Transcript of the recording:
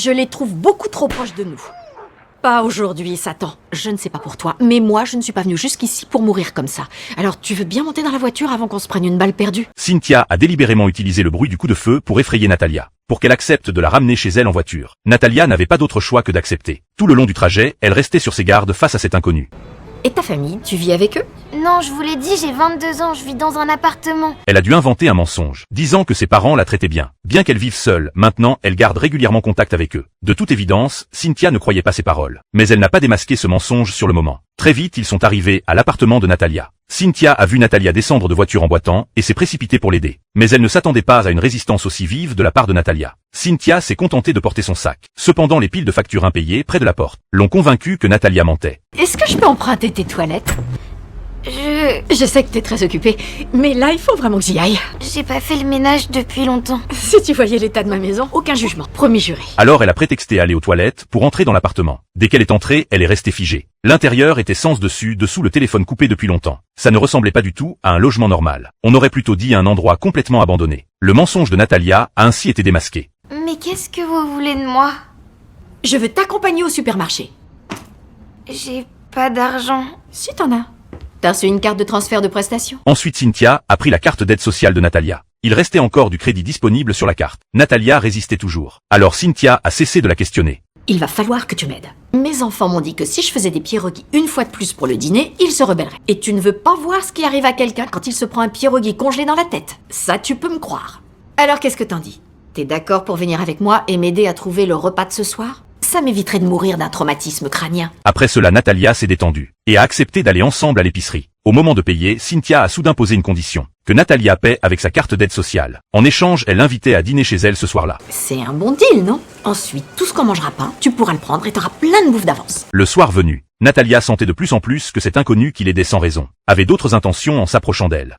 Je les trouve beaucoup trop proches de nous. Pas aujourd'hui, Satan. Je ne sais pas pour toi, mais moi, je ne suis pas venue jusqu'ici pour mourir comme ça. Alors, tu veux bien monter dans la voiture avant qu'on se prenne une balle perdue? Cynthia a délibérément utilisé le bruit du coup de feu pour effrayer Natalia, pour qu'elle accepte de la ramener chez elle en voiture. Natalia n'avait pas d'autre choix que d'accepter. Tout le long du trajet, elle restait sur ses gardes face à cet inconnu. Et ta famille, tu vis avec eux? Non, je vous l'ai dit, j'ai 22 ans, je vis dans un appartement. Elle a dû inventer un mensonge, disant que ses parents la traitaient bien. Bien qu'elle vive seule, maintenant, elle garde régulièrement contact avec eux. De toute évidence, Cynthia ne croyait pas ses paroles. Mais elle n'a pas démasqué ce mensonge sur le moment. Très vite, ils sont arrivés à l'appartement de Natalia. Cynthia a vu Natalia descendre de voiture en boitant et s'est précipitée pour l'aider. Mais elle ne s'attendait pas à une résistance aussi vive de la part de Natalia. Cynthia s'est contentée de porter son sac. Cependant, les piles de factures impayées près de la porte l'ont convaincue que Natalia mentait. Est-ce que je peux emprunter tes toilettes? Je sais que t'es très occupée, mais là, il faut vraiment que j'y aille. J'ai pas fait le ménage depuis longtemps. Si tu voyais l'état de ma maison, aucun jugement, promis juré. Alors elle a prétexté aller aux toilettes pour entrer dans l'appartement. Dès qu'elle est entrée, elle est restée figée. L'intérieur était sens dessus, dessous le téléphone coupé depuis longtemps. Ça ne ressemblait pas du tout à un logement normal. On aurait plutôt dit un endroit complètement abandonné. Le mensonge de Natalia a ainsi été démasqué. Mais qu'est-ce que vous voulez de moi? Je veux t'accompagner au supermarché. J'ai pas d'argent. Si t'en as. T'as reçu une carte de transfert de prestation? Ensuite Cynthia a pris la carte d'aide sociale de Natalia. Il restait encore du crédit disponible sur la carte. Natalia résistait toujours. Alors Cynthia a cessé de la questionner. Il va falloir que tu m'aides. Mes enfants m'ont dit que si je faisais des pierogies une fois de plus pour le dîner, ils se rebelleraient. Et tu ne veux pas voir ce qui arrive à quelqu'un quand il se prend un pierogi congelé dans la tête. Ça, tu peux me croire. Alors qu'est-ce que t'en dis? T'es d'accord pour venir avec moi et m'aider à trouver le repas de ce soir? Ça m'éviterait de mourir d'un traumatisme crânien. Après cela, Natalia s'est détendue et a accepté d'aller ensemble à l'épicerie. Au moment de payer, Cynthia a soudain posé une condition, que Natalia paie avec sa carte d'aide sociale. En échange, elle l'invitait à dîner chez elle ce soir-là. C'est un bon deal, non? Ensuite, tout ce qu'on mangera pas, tu pourras le prendre et t'auras plein de bouffe d'avance. Le soir venu, Natalia sentait de plus en plus que cet inconnu qui l'aidait sans raison avait d'autres intentions en s'approchant d'elle.